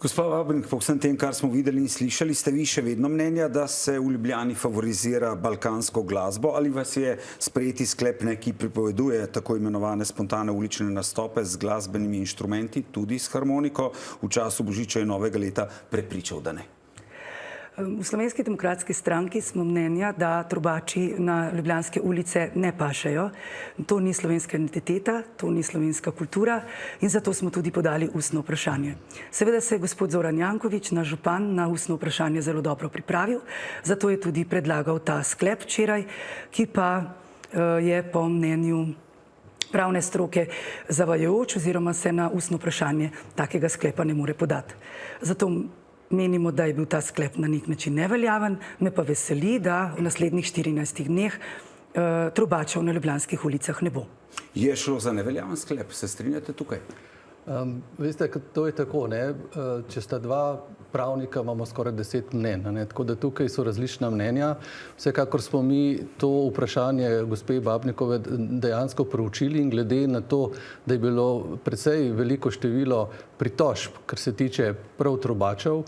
Gospa Babnik, po vsem tem, kar smo videli in slišali, ste vi še vedno mnenja, da se v Ljubljani favorizira balkansko glasbo, ali vas je sprejeti sklep, ki pripoveduje tako imenovane spontane ulične nastope z glasbenimi inštrumenti, tudi s harmoniko, v času Božiča in Novega leta prepričal, da ne? V Slovenski demokratski stranki smo mnenja, da trubači na ljubljanske ulice ne pašejo. To ni slovenska identiteta, to ni slovenska kultura in zato smo tudi podali ustno vprašanje. Seveda se je gospod Zoran Janković, naš župan, na ustno vprašanje zelo dobro pripravil, zato je tudi predlagal ta sklep včeraj, ki pa je po mnenju pravne stroke zavajajoč oziroma se na ustno vprašanje takega sklepa ne more podati. Zato menimo, da je bil ta sklep na nek način neveljaven, me pa veseli, da v naslednjih 14 dneh trubačev na ljubljanskih ulicah ne bo. Je šlo za neveljaven sklep, se strinjate tukaj? Veste, to je tako, če sta dva pravnika, imamo skoraj 10 mnenj, tako da tukaj so različna mnenja. Vsekakor smo mi to vprašanje gospe Babnikove dejansko proučili in glede na to, da je bilo precej veliko število pritožb, kar se tiče prav trubačev,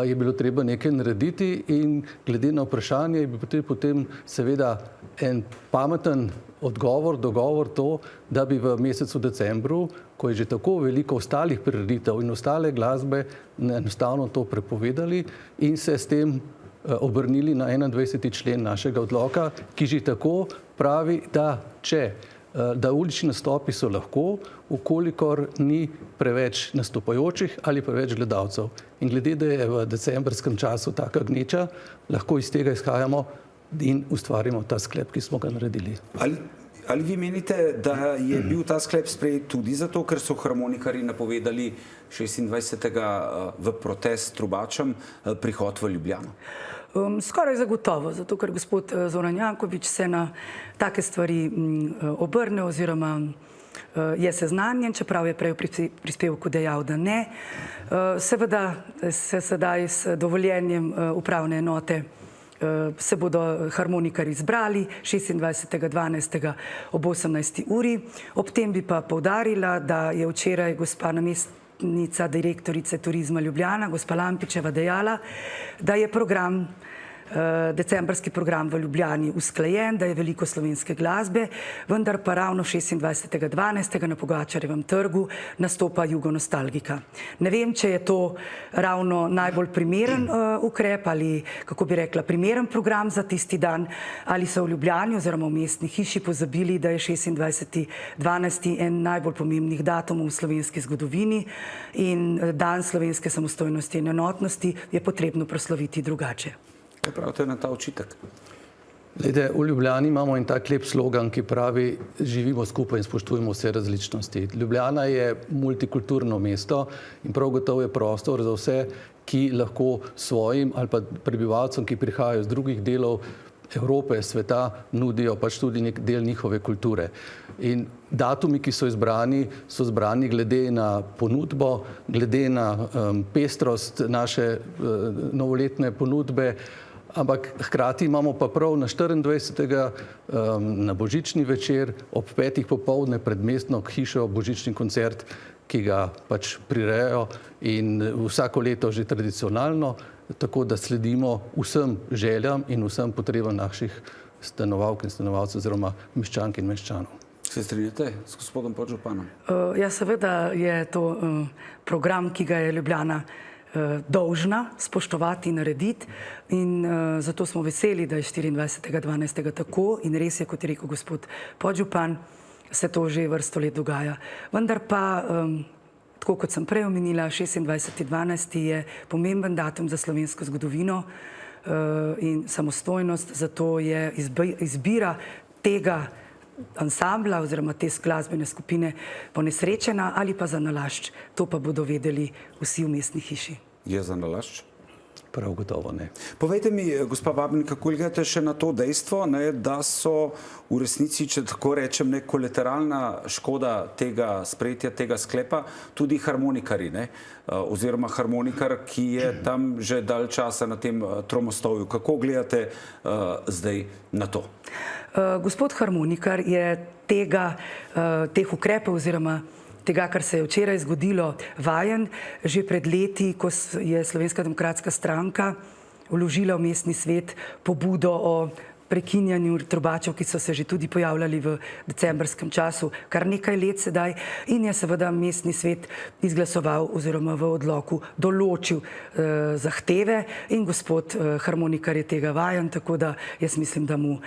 je bilo treba nekaj narediti in glede na vprašanje je bil potem seveda en pameten dogovor to, da bi v mesecu decembru, ko je že tako veliko ostalih prireditev in ostale glasbe, enostavno to prepovedali in se s tem obrnili na 21. člen našega odloka, ki že tako pravi, da ulični nastopi so lahko, ukolikor ni preveč nastopajočih ali preveč gledalcev. In glede, da je v decembrskem času taka gneča, lahko iz tega izhajamo in ustvarimo ta sklep, ki smo ga naredili. Ali vi menite, da je bil ta sklep sprejet tudi zato, ker so harmonikarji napovedali 26. v protest trubačem prihod v Ljubljano? Skoraj zagotovo, zato ker gospod Zoran Janković se na take stvari obrne oziroma je seznanjen, čeprav je prej v prispevku dejal, da ne. Seveda se sedaj s dovoljenjem upravne enote se bodo harmonikarji zbrali 26.12. ob 18. uri. Ob tem bi pa poudarila, da je včeraj gospa namestnica direktorice Turizma Ljubljana, gospa Lampičeva, dejala, da je decembrski program v Ljubljani usklajen, da je veliko slovenske glasbe, vendar pa ravno 26.12. na Pogačarjevem trgu nastopa Jugonostalgika. Ne vem, če je to ravno najbolj primeren ukrep ali, kako bi rekla, primeren program za tisti dan, ali so v Ljubljani oziroma v mestni hiši pozabili, da je 26.12. en najbolj pomembnih datumov v slovenski zgodovini in dan slovenske samostojnosti in enotnosti je potrebno proslaviti drugače. Kaj pravite na ta očitek? V Ljubljani imamo en tak lep slogan, ki pravi, živimo skupaj in spoštujemo vse različnosti. Ljubljana je multikulturno mesto in prav gotovo je prostor za vse, ki lahko svojim ali pa prebivalcem, ki prihajajo z drugih delov Evrope, sveta, nudijo pač tudi nek del njihove kulture. In datumi, ki so izbrani glede na ponudbo, glede na pestrost naše novoletne ponudbe, ampak hkrati imamo pa prav na 24. na božični večer ob 5. popoldne pred mestno hišo božični koncert, ki ga pač prirejajo in vsako leto že tradicionalno, tako da sledimo vsem željam in vsem potrebam naših stanovalk in stanovalcev oziroma meščank in meščanov. Se strinjate s gospodom podžupanom? Ja, seveda je to program, ki ga je Ljubljana dolžna spoštovati in narediti in zato smo veseli, da je 24.12. tako in res je, kot je rekel gospod podžupan, se to že vrsto let dogaja. Vendar pa, tako kot sem prej omenila, 26.12. je pomemben datum za slovensko zgodovino in samostojnost, zato je izbira tega ansambla oziroma te glasbene skupine ponesrečena ali pa za nalašč. To pa bodo vedeli vsi v mestni hiši. Je za nalašč? Prav gotovo ne. Povejte mi, gospa Babnik, kako gledate še na to dejstvo, da so v resnici, če tako rečem, kolateralna škoda tega sprejetja, tega sklepa, tudi harmonikarji, oziroma harmonikar, ki je tam že dalj časa na tem Tromostovju. Kako gledate zdaj na to? Gospod harmonikar je teh ukrepov oziroma tega, kar se je včeraj zgodilo, vajen. Že pred leti, ko je Slovenska demokratska stranka vložila v mestni svet pobudo o prekinjanju trubačev, ki so se že tudi pojavljali v decembrskem času, kar nekaj let sedaj, in je seveda mestni svet izglasoval oziroma v odloku določil zahteve in gospod Harmonikar je tega vajen, tako da jaz mislim, da mu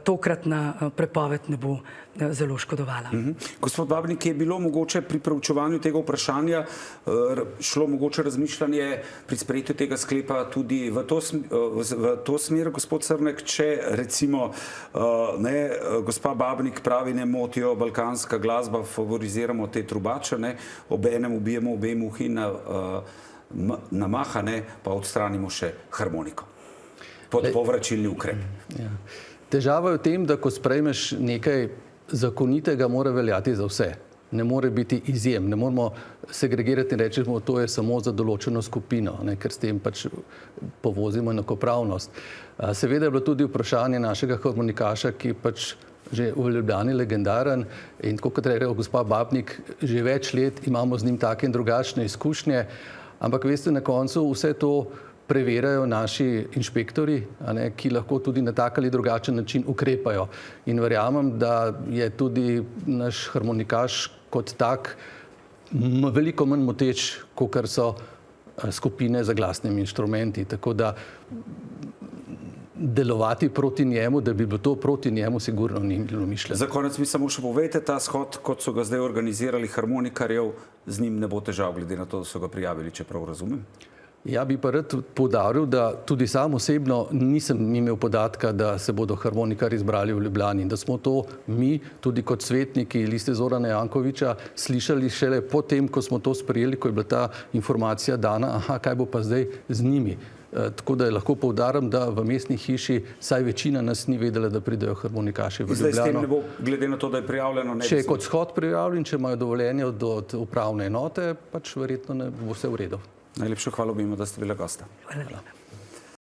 tokratna prepoved ne bo zelo škodovala. Gospod Babnik, je bilo mogoče pri preučevanju tega vprašanja šlo mogoče razmišljanje pri sprejetju tega sklepa tudi v to smer, gospod Crnek, če recimo gospa Babnik pravi, ne motijo balkanska glasba, favoriziramo te trubače, obenem ubijemo obe muhi na maha, pa odstranimo še harmoniko pod povračilni ukrep. Težava je v tem, da ko sprejmeš nekaj zakonitega, mora veljati za vse. Ne more biti izjem. Ne moramo segregirati in reči, da to je samo za določeno skupino, ker s tem pač povozimo enakopravnost. Seveda je bilo tudi vprašanje našega harmonikaša, ki je pač že v Ljubljani legendaren in kot je rekel gospa Babnik, že več let imamo z njim take in drugačne izkušnje, ampak veste, na koncu vse to preverjajo naši inšpektori, ki lahko tudi na tak ali drugačen način ukrepajo. In verjamem, da je tudi naš harmonikaš kot tak veliko manj moteč, kakor so skupine z glasnimi inštrumenti. Tako da delovati proti njemu, da bi bilo to proti njemu, sigurno ni bilo mišljeno. Za konec mi samo še povejte, ta shod, kot so ga zdaj organizirali harmonikarjev, z njim ne bo težav, glede na to, da so ga prijavili, če prav razumem? Ja, bi pa rad poudaril, da tudi sam osebno nisem imel podatka, da se bodo harmonikarji zbrali v Ljubljani. Da smo to mi, tudi kot svetniki Liste Zorana Jankovića, slišali šele potem, ko smo to sprejeli, ko je bila ta informacija dana, kaj bo pa zdaj z njimi. Tako da lahko poudarim, da v mestni hiši saj večina nas ni vedela, da pridejo harmonikaši v Ljubljano. Zdaj s tem ne bo, glede na to, da je prijavljeno, če je kot shod prijavljen, če imajo dovoljenje od upravne enote, pač verjetno bo vse v redu. Najlepša hvala obima, da ste bili gosta. Hvala lepa.